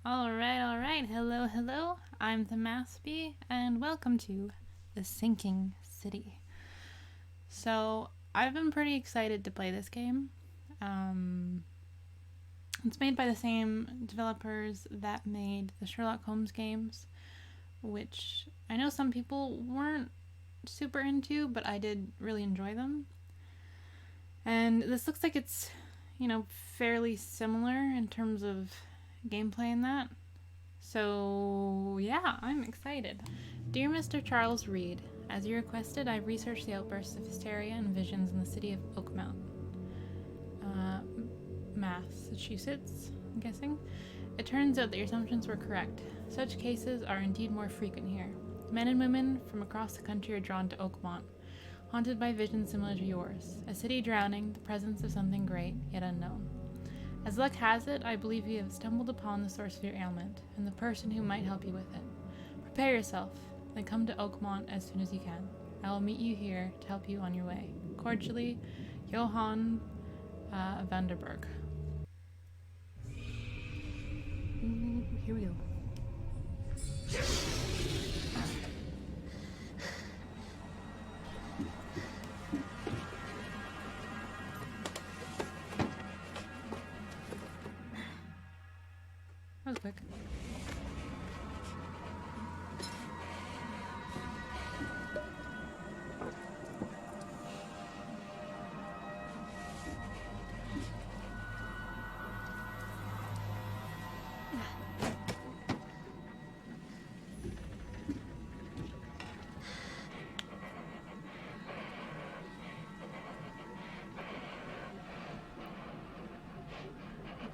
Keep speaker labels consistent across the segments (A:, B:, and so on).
A: Alright. Hello, hello. I'm the Maspy, and welcome to The Sinking City. So, I've been pretty excited to play this game. It's made by the same developers that made the Sherlock Holmes games, which I know some people weren't super into, but I did really enjoy them. And this looks like it's, fairly similar in terms of gameplay and that. So, yeah, I'm excited. Dear Mr. Charles Reed, as you requested, I've researched the outbursts of hysteria and visions in the city of Oakmount, Massachusetts, I'm guessing. It turns out that your assumptions were correct. Such cases are indeed more frequent here. Men and women from across the country are drawn to Oakmont, haunted by visions similar to yours. A city drowning, the presence of something great, yet unknown. As luck has it, I believe you have stumbled upon the source of your ailment, and the person who might help you with it. Prepare yourself, then come to Oakmont as soon as you can. I will meet you here to help you on your way. Cordially, Johann Vanderberg. Ooh, here we go. That was quick.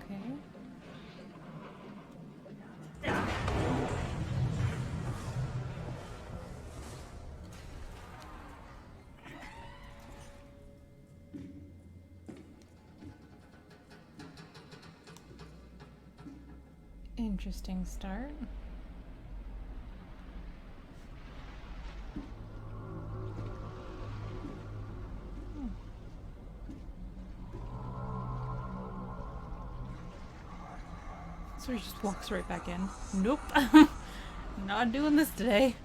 A: Okay. Interesting start. So he just walks right back in. Nope. Not doing this today.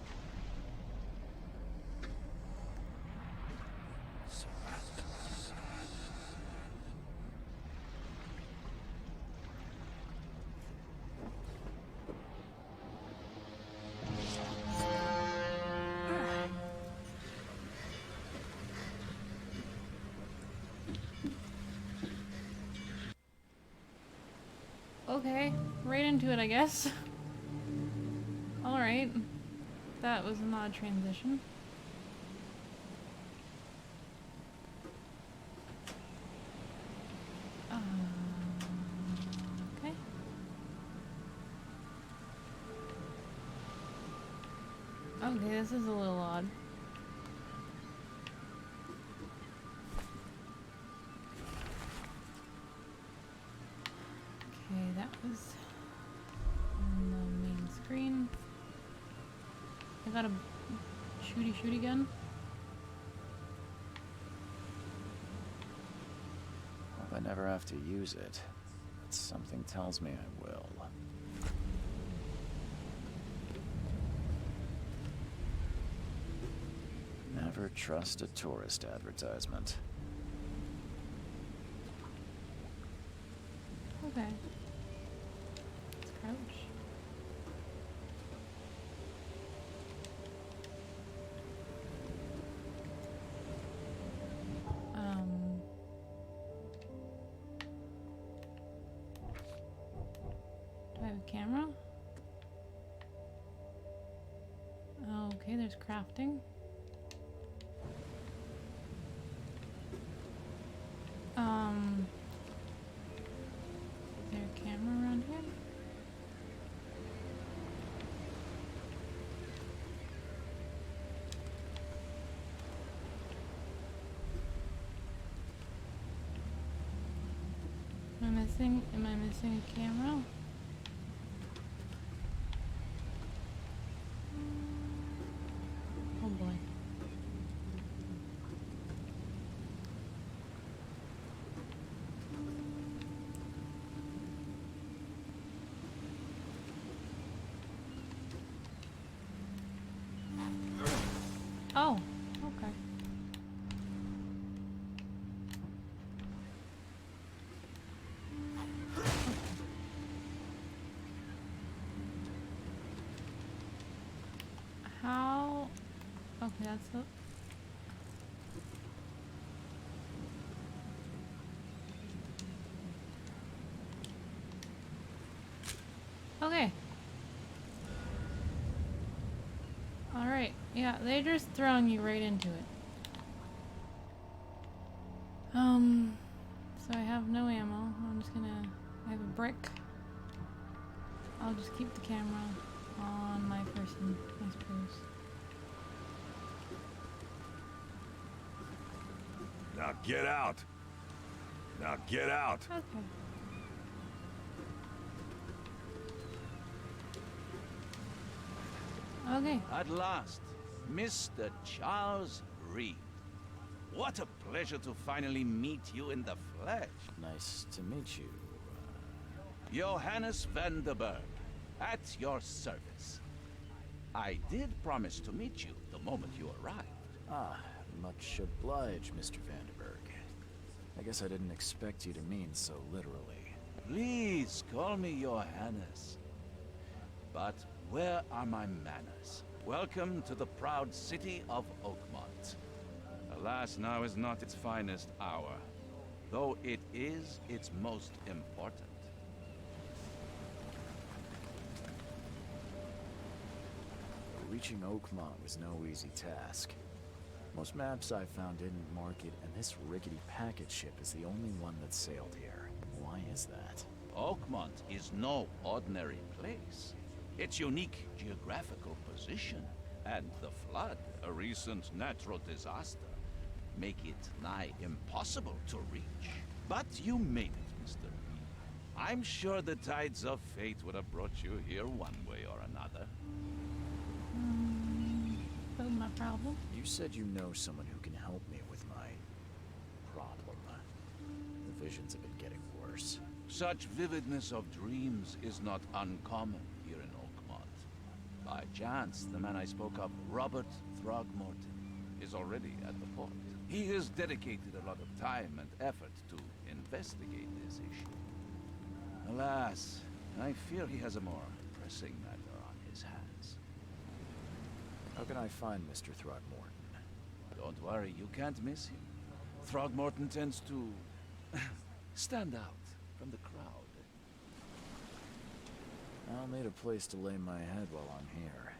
A: Okay, right into it, I guess. Alright. That was an odd transition. Okay. Okay, this is a little odd. Okay, that was on the main screen. I got a shooty gun.
B: Hope I never have to use it, but something tells me I will. Never trust a tourist advertisement.
A: Okay. Let's crouch. Do I have a camera? Okay, there's crafting. Is there a camera around here? Am I missing a camera? Oh boy. Oh, yeah, that's it. Okay. Alright, yeah, they're just throwing you right into it. So I have no ammo. I'm just gonna... I have a brick. I'll just keep the camera on my person, I suppose.
C: Now get out! Now get out!
A: Okay. Okay.
D: At last, Mr. Charles Reed. What a pleasure to finally meet you in the flesh.
B: Nice to meet you.
D: Johannes van der Berg, at your service. I did promise to meet you the moment you arrived.
B: Ah, much obliged, Mr. Vanderberg. I guess I didn't expect you to mean so literally.
D: Please call me Johannes. But where are my manners? Welcome to the proud city of Oakmont. Alas, now is not its finest hour, though it is its most important.
B: Reaching Oakmont was no easy task. Most maps I found didn't mark it, and this rickety packet ship is the only one that sailed here. Why is that?
D: Oakmont is no ordinary place. Its unique geographical position and the flood, a recent natural disaster, make it nigh impossible to reach. But you made it, Mr. Reed. I'm sure the tides of fate would have brought you here one way or another.
A: Not my problem.
B: You said you know someone who can help me with my problem. The visions have been getting worse.
D: Such vividness of dreams is not uncommon here in Oakmont. By chance, the man I spoke of, Robert Throgmorton, is already at the port. He has dedicated a lot of time and effort to investigate this issue. Alas, I fear he has a more pressing matter on his hands.
B: How can I find Mr. Throgmorton?
D: Don't worry, you can't miss him. Throgmorton tends to stand out from the crowd.
B: I'll need a place to lay my head while I'm here.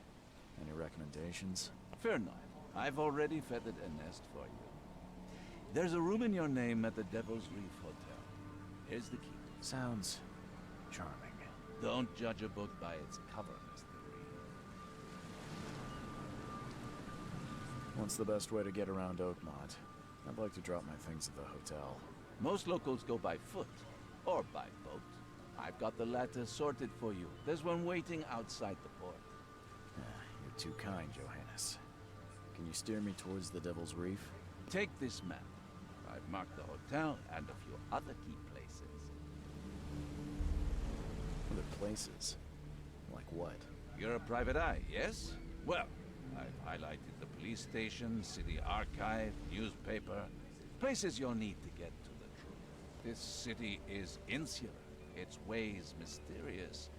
B: Any recommendations?
D: Fear not. I've already feathered a nest for you. There's a room in your name at the Devil's Reef Hotel. Here's the key.
B: Sounds charming.
D: Don't judge a book by its cover, Mr. Reed.
B: What's the best way to get around Oakmont? I'd like to drop my things at the hotel.
D: Most locals go by foot or by boat. I've got the latter sorted for you. There's one waiting outside the port.
B: You're too kind, Johannes. Can you steer me towards the Devil's Reef?
D: Take this map. I've marked the hotel and a few other key places.
B: Other places? Like what?
D: You're a private eye, yes? Well, I've highlighted the police station, city archive, newspaper, places you'll need to get to the truth. This city is insular, its ways mysterious.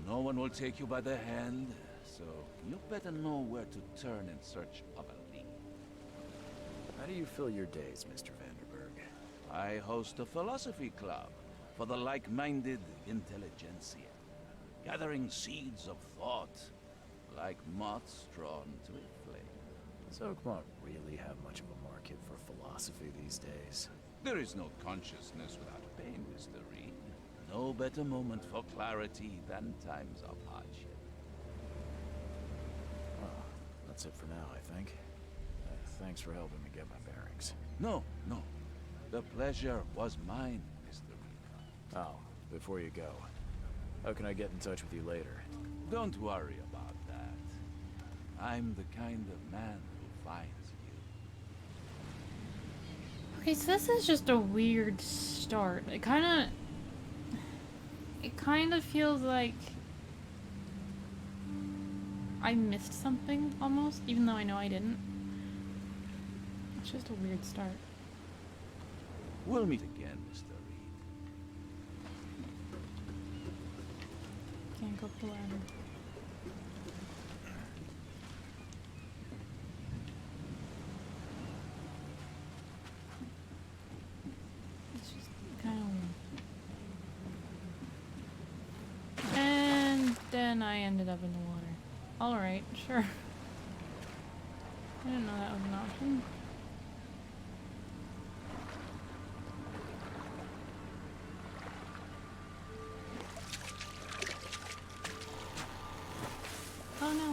D: No one will take you by the hand, so you better know where to turn in search of a lead.
B: How do you fill your days, Mr. Vanderberg?
D: I host a philosophy club for the like-minded intelligentsia, gathering seeds of thought, like moths drawn to a flame.
B: Does Oakmont really have much of a market for philosophy these days?
D: There is no consciousness without pain, Mr. Reed. No better moment for clarity than times of hardship.
B: Well, that's it for now, I think. Thanks for helping me get my bearings.
D: No. The pleasure was mine, Mr. Reed.
B: Oh, before you go, how can I get in touch with you later?
D: Don't worry about that. I'm the kind of man who finds you.
A: Okay, so this is just a weird start. It kind of feels like I missed something almost, even though I know I didn't. It's just a weird start.
D: We'll meet again, Mr. Reed.
A: Can't go up the ladder. I ended up in the water. Alright, sure. I didn't know that was an option. Oh no.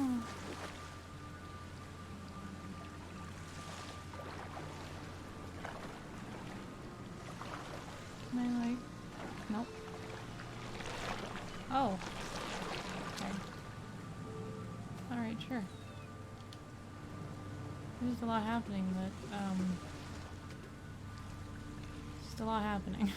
A: Can I like... Nope. Oh. Okay. Alright, sure. There's a lot happening, but, just a lot happening.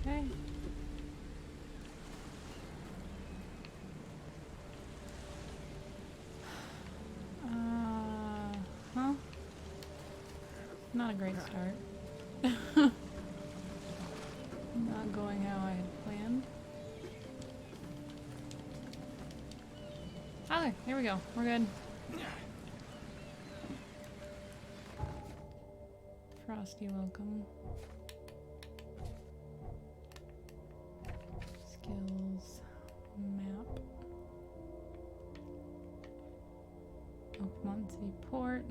A: Okay. Huh? Not a great start. Not going how I had planned. Okay, here we go. We're good. Frosty, welcome. Skills. Map. Oakmont City Port.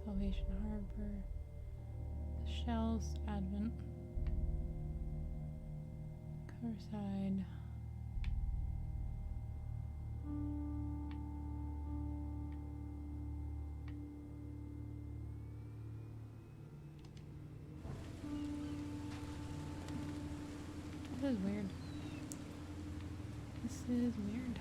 A: Salvation Harbor. The Shells. Advent. Coverside. This is weird. This is weird.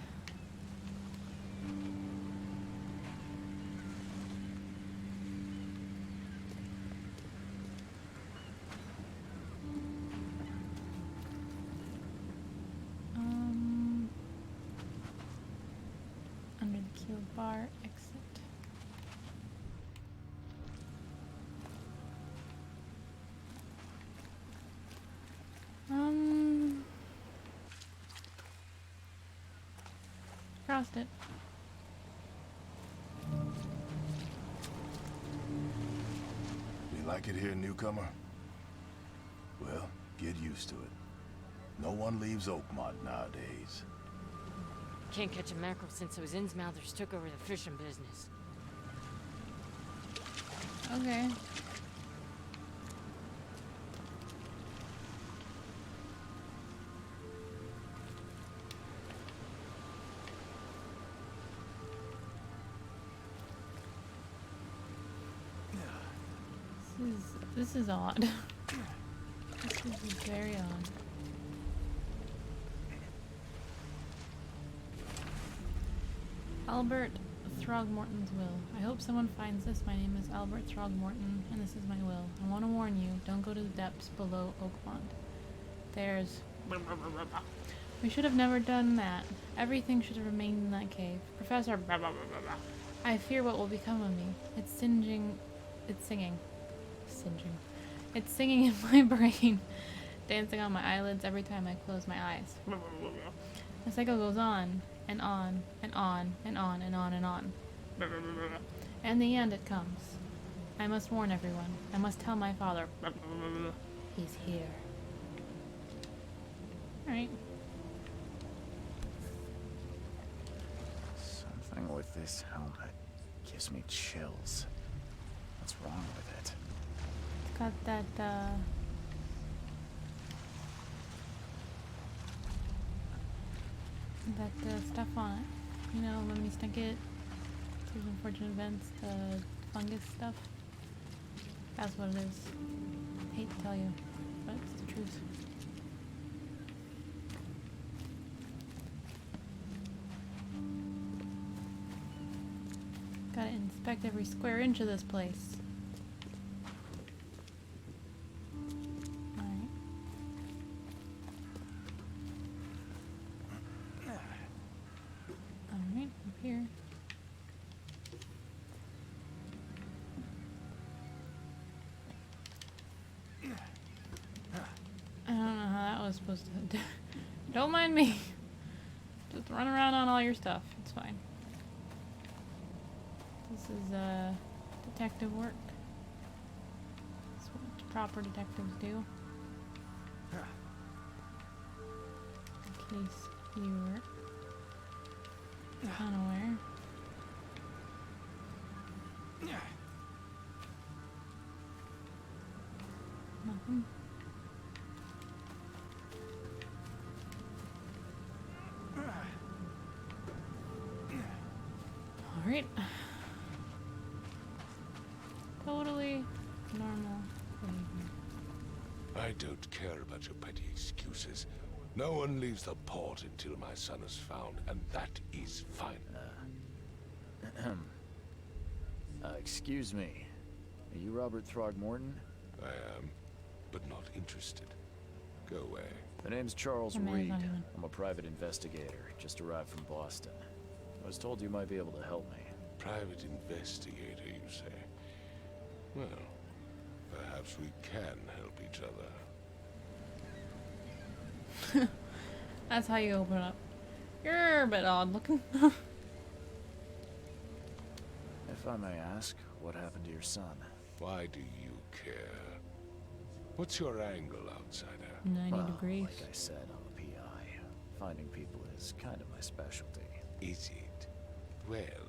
A: Under the keel bar, exit. Crossed it.
C: You like it here, newcomer? Well, get used to it. No one leaves Oakmont nowadays.
E: Can't catch a mackerel since those Innsmouthers took over the fishing business.
A: Okay. This is odd. This is very odd. Albert Throgmorton's will. I hope someone finds this. My name is Albert Throgmorton, and this is my will. I want to warn you, don't go to the depths below Oakmont. There's... We should have never done that. Everything should have remained in that cave. Professor... I fear what will become of me. It's singeing... It's singing. Singeing. It's singing in my brain. Dancing on my eyelids every time I close my eyes. The cycle goes on. And on, and on, and on, and on, and on. And the end it comes. I must warn everyone. I must tell my father. He's here. Alright.
B: Something with this helmet gives me chills. What's wrong with it?
A: It's got that, stuff on it. You know, when we stick it to unfortunate events, the fungus stuff. That's what it is. Hate to tell you, but it's the truth. Gotta inspect every square inch of this place. Here. I don't know how that was supposed to... Don't mind me. Just run around on all your stuff. It's fine. This is detective work. That's what proper detectives do. In case you were unaware. Nothing. Alright. Totally normal behavior.
F: I don't care about your petty excuses. No one leaves the port until my son is found, and that is fine.
B: Excuse me. Are you Robert Throgmorton?
F: I am, but not interested. Go away.
B: The name's Charles
A: The man's
B: Reed.
A: not even-
B: I'm a private investigator, just arrived from Boston. I was told you might be able to help me.
F: Private investigator, you say? Well, perhaps we can help each other.
A: That's how you open up. You're a bit odd looking.
B: If I may ask, what happened to your son?
F: Why do you care? What's your angle, outsider?
A: 90
B: Well,
A: degrees.
B: like I said, I'm a PI. Finding people is kind of my specialty.
F: Is it? Well,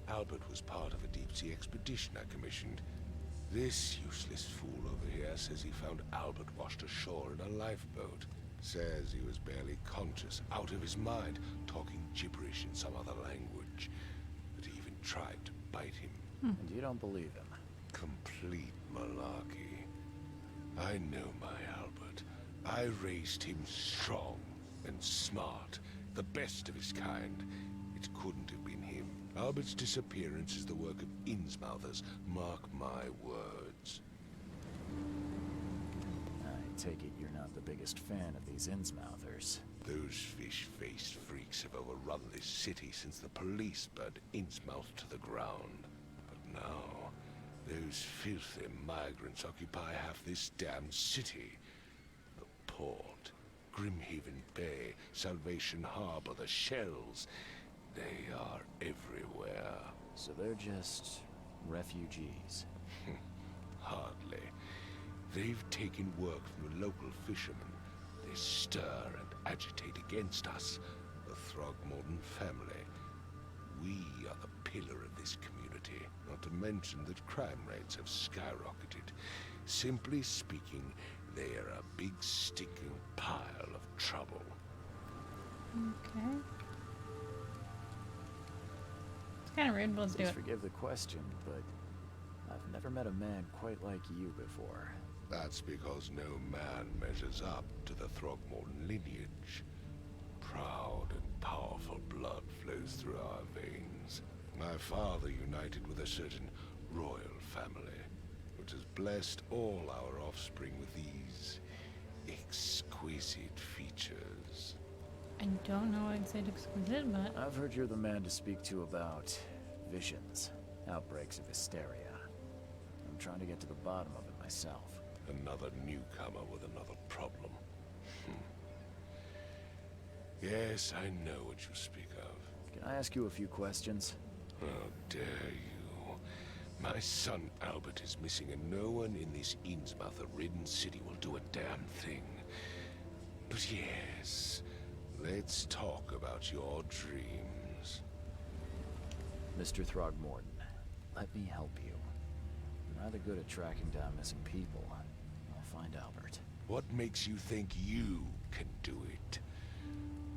F: Albert was part of a deep-sea expedition I commissioned. This useless fool over here says he found Albert washed ashore in a lifeboat. Says he was barely conscious, out of his mind, talking gibberish in some other language. That he even tried to bite him.
B: And you don't believe him?
F: Complete malarkey. I know my Albert. I raised him strong and smart, the best of his kind. It couldn't have been him. Albert's disappearance is the work of Innsmouthers. Mark my words.
B: I take it you're not the biggest fan of these Innsmouthers.
F: Those fish-faced freaks have overrun this city since the police burned Innsmouth to the ground. But now, those filthy migrants occupy half this damn city. The port, Grimhaven Bay, Salvation Harbor, the shells. They are everywhere.
B: So they're just refugees.
F: Hardly. They've taken work from the local fishermen. They stir and agitate against us, the Throgmorton family. We are the pillar of this community, not to mention that crime rates have skyrocketed. Simply speaking, they are a big stinking pile of trouble.
A: Okay. It's kind of rude, but let's do
B: Please
A: it.
B: forgive the question, but I've never met a man quite like you before.
F: That's because no man measures up to the Throgmorton lineage. Proud and powerful blood flows through our veins. My father united with a certain royal family, which has blessed all our offspring with these exquisite features.
A: I don't know I'd say exquisite, but
B: I've heard you're the man to speak to about visions, outbreaks of hysteria. I'm trying to get to the bottom of it myself.
F: Another newcomer with another problem. Yes, I know what you speak of.
B: Can I ask you a few questions?
F: How dare you? My son Albert is missing, and no one in this Innsmouth-ridden city will do a damn thing. But yes, let's talk about your dreams.
B: Mr. Throgmorton, let me help you. I'm rather good at tracking down missing people. I'll find Albert.
F: What makes you think you can do it?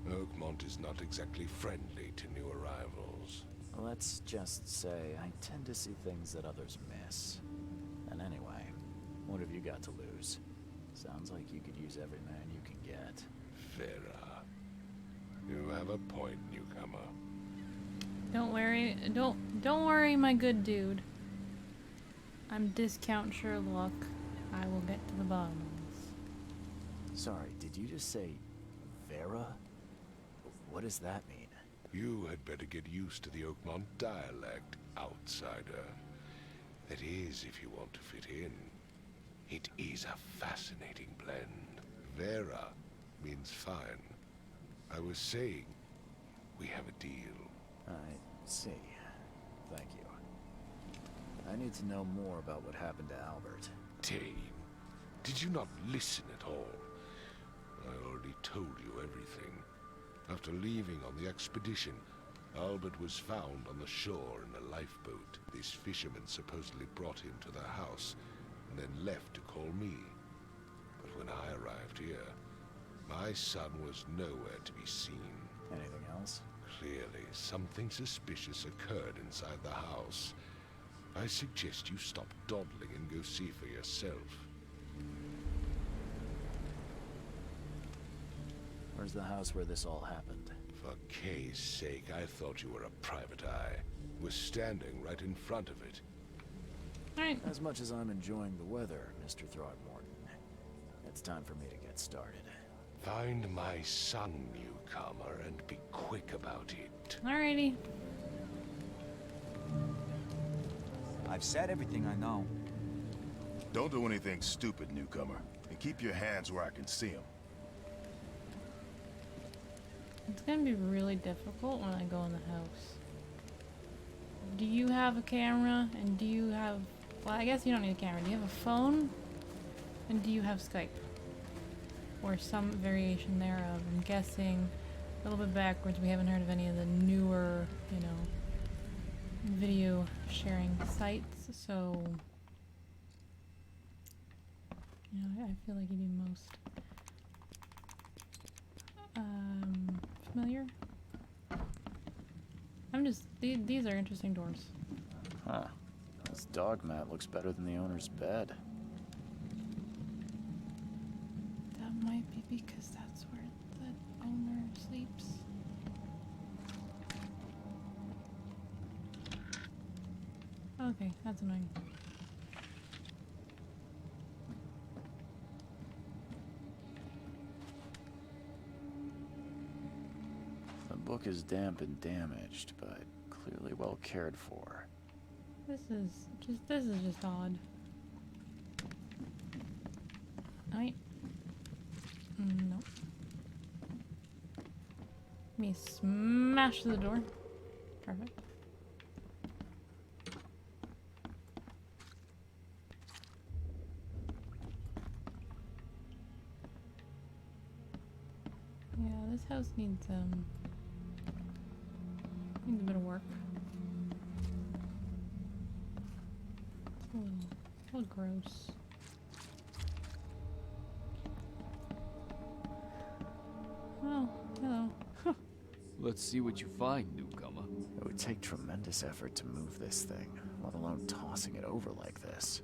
F: Oakmont is not exactly friendly to new arrivals.
B: Let's just say I tend to see things that others miss. And anyway, what have you got to lose? Sounds like you could use every man you can get.
F: Vera, you have a point, newcomer.
A: don't worry, my good dude. I'm discount Sherlock. I will get to the bottom of this.
B: Sorry, did you just say Vera? What does that mean?
F: You had better get used to the Oakmont dialect, outsider. That is, if you want to fit in. It is a fascinating blend. Vera means fine. I was saying, we have a deal.
B: I see. Thank you. I need to know more about what happened to Albert.
F: Dane, did you not listen at all? I already told you everything. After leaving on the expedition, Albert was found on the shore in a lifeboat. This fisherman supposedly brought him to their house, and then left to call me. But when I arrived here, my son was nowhere to be seen.
B: Anything else?
F: Clearly, something suspicious occurred inside the house. I suggest you stop dawdling and go see for yourself.
B: Where's the house where this all happened?
F: For Kay's sake, I thought you were a private eye. We're standing right in front of it.
A: Alright.
B: As much as I'm enjoying the weather, Mr. Throgmorton, it's time for me to get started.
F: Find my son, newcomer, and be quick about it.
A: Alrighty.
G: I've said everything I know.
C: Don't do anything stupid, newcomer. And keep your hands where I can see them.
A: It's gonna be really difficult when I go in the house. Do you have a camera? And do you have... Well, I guess you don't need a camera. Do you have a phone? And do you have Skype? Or some variation thereof. I'm guessing a little bit backwards. We haven't heard of any of the newer, you know, video sharing sites. So, you know, I feel like you'd be most familiar. I'm just, these are interesting doors.
B: Huh. This dog mat looks better than the owner's bed.
A: That might be because that's where the owner sleeps. Okay, that's annoying.
B: The book is damp and damaged, but clearly well cared for.
A: This is just odd. Alright. No. Let me smash the door. Perfect. Yeah, this house needs a bit of work. It's a little gross. Oh, hello.
H: Let's see what you find, newcomer.
B: It would take tremendous effort to move this thing, let alone tossing it over like this.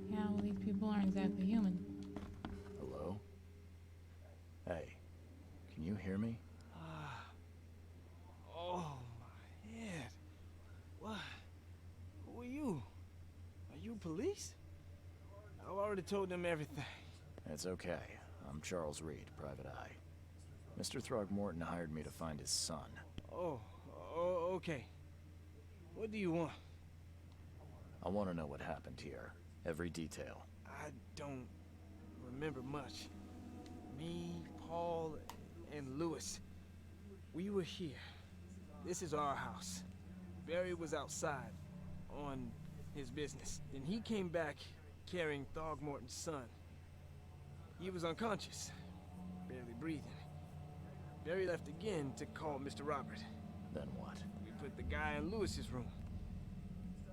A: Yeah, well, these people aren't exactly human.
B: Hello? Hey, can you hear me?
G: Oh, my head. What? Who are you? Are you police? I already told them everything.
B: It's okay. I'm Charles Reed, Private Eye. Mr. Throgmorton hired me to find his son.
G: Oh, okay. What do you want?
B: I want to know what happened here. Every detail.
G: I don't remember much. Me, Paul, and Lewis. We were here. This is our house. Barry was outside on his business. Then he came back carrying Throgmorton's son. He was unconscious, barely breathing. Barry left again to call Mr. Robert.
B: Then what?
G: We put the guy in Lewis's room.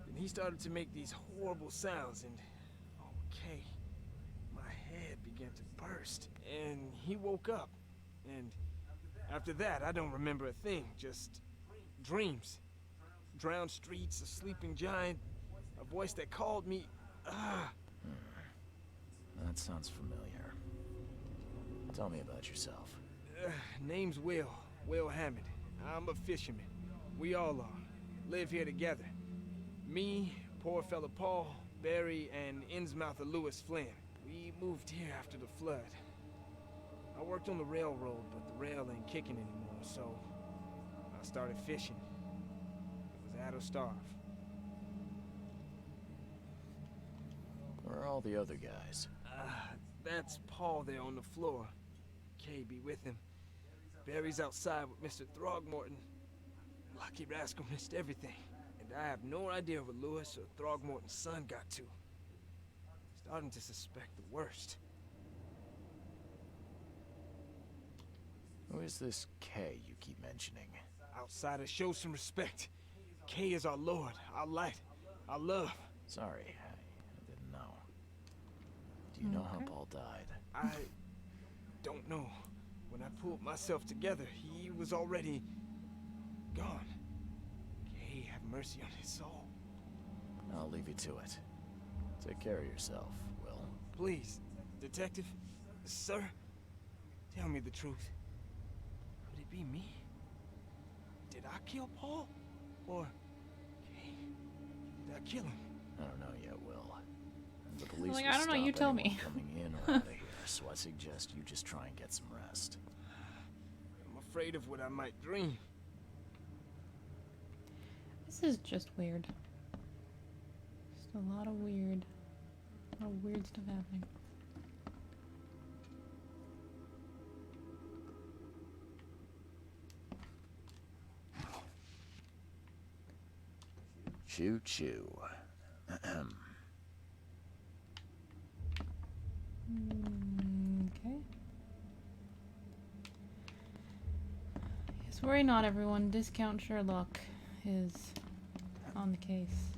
G: Then he started to make these horrible sounds and... Okay. My head began to burst. And he woke up. And after that, I don't remember a thing. Just dreams. Drowned streets, a sleeping giant, a voice that called me.
B: That sounds familiar. Tell me about yourself.
G: Name's Will Hammond. I'm a fisherman. We all are. Live here together. Me, poor fella Paul, Barry, and Innsmouther Lewis Flynn. We moved here after the flood. I worked on the railroad, but the rail ain't kicking anymore, so I started fishing. It was add or starve.
B: Where are all the other guys?
G: That's Paul there on the floor. Kay be with him. Barry's outside with Mr. Throgmorton. Lucky rascal missed everything. And I have no idea where Lewis or Throgmorton's son got to. Starting to suspect the worst.
B: Who is this K you keep mentioning?
G: Outsiders, show some respect. K is our lord, our light, our love.
B: Sorry, I didn't know. Do you know how Paul died?
G: I don't know. When I pulled myself together, he was already gone. K, have mercy on his soul.
B: I'll leave you to it. Take care of yourself, Will.
G: Please, detective, sir, tell me the truth. Could it be me? Did I kill Paul? Or K? Did I kill him?
B: I don't know yet, Will. And the police
A: Like,
B: will
A: I don't know, you
B: stop
A: tell
B: anyone
A: me.
B: coming in or out of here, so I suggest you just try and get some rest.
G: I'm afraid of what I might dream.
A: This is just weird. Just a lot of weird stuff happening.
B: Choo choo.
A: Okay. Yes, worry not, everyone. Discount Sherlock is on the case.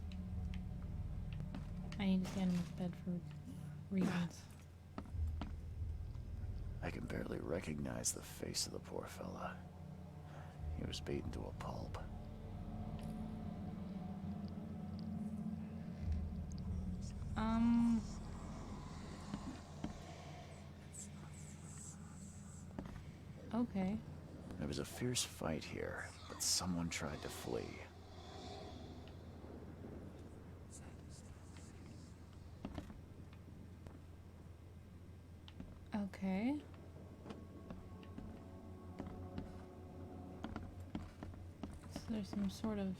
A: I need to stand in this bed for reasons.
B: I can barely recognize the face of the poor fella. He was beaten to a pulp.
A: Okay.
B: There was a fierce fight here, but someone tried to flee.
A: Okay. So there's some sort of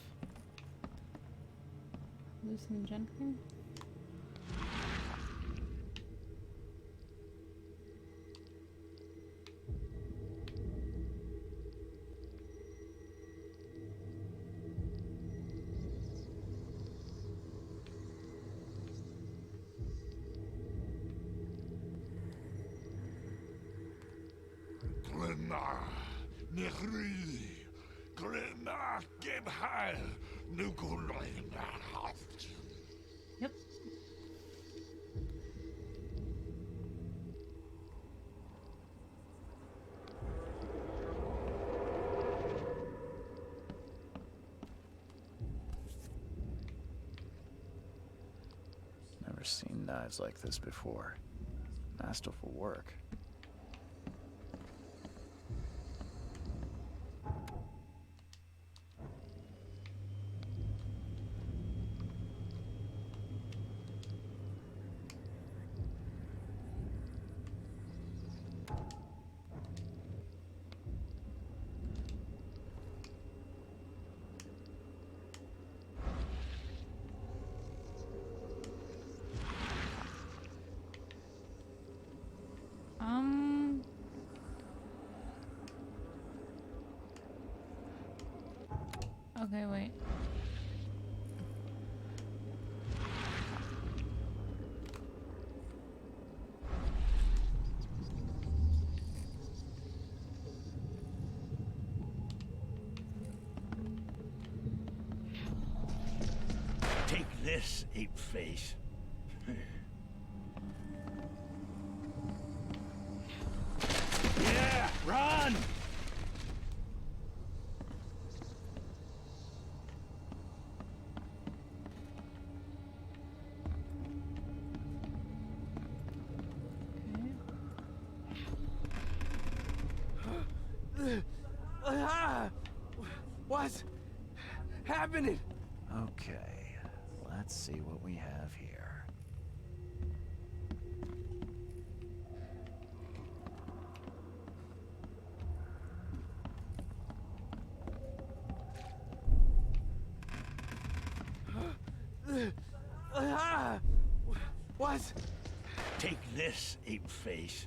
A: hallucinogen thing?
F: Glenna, Nehri, Glenna, Gebheil, Nukuloinahaft.
A: Yep.
B: Never seen knives like this before. Masterful work. Okay, wait.
I: Take this, ape face. Yeah, run!
G: What's happening?
B: Okay, let's see what we have here.
G: What?
I: Take this, ape face.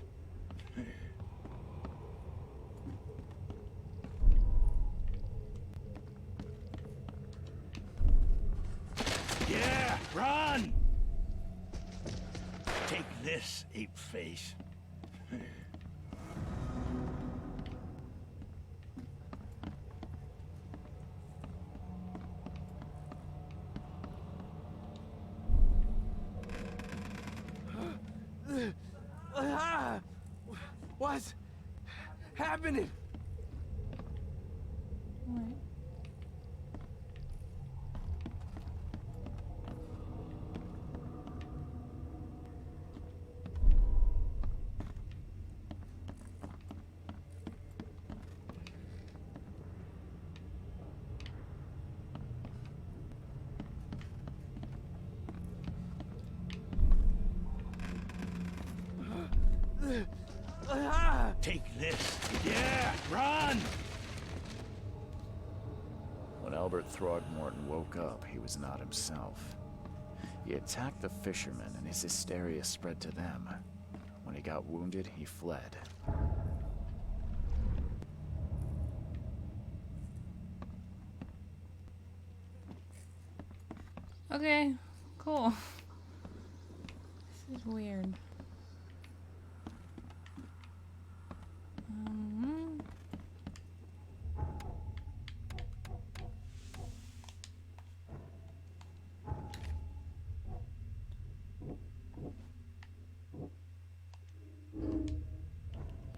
I: Run! Take this, ape face.
G: What's happening?
A: What?
I: Take this. Yeah, run!
B: When Albert Throgmorton woke up, he was not himself. He attacked the fishermen, and his hysteria spread to them. When he got wounded, he fled.
A: Okay, cool. This is weird.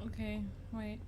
A: Okay, wait.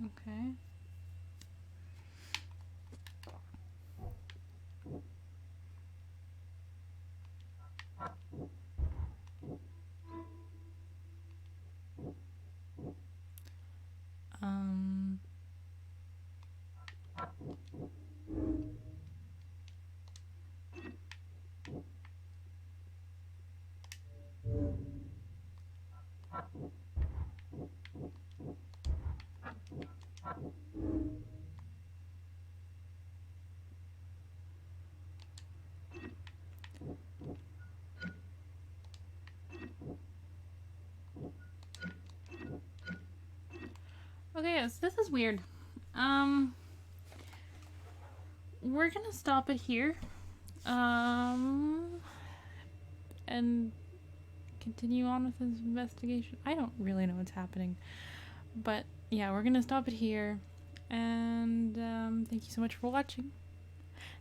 A: Okay. Okay, so this is weird. We're gonna stop it here. And continue on with this investigation. I don't really know what's happening. But yeah, we're gonna stop it here. And thank you so much for watching.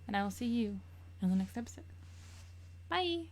A: And I will see you in the next episode. Bye!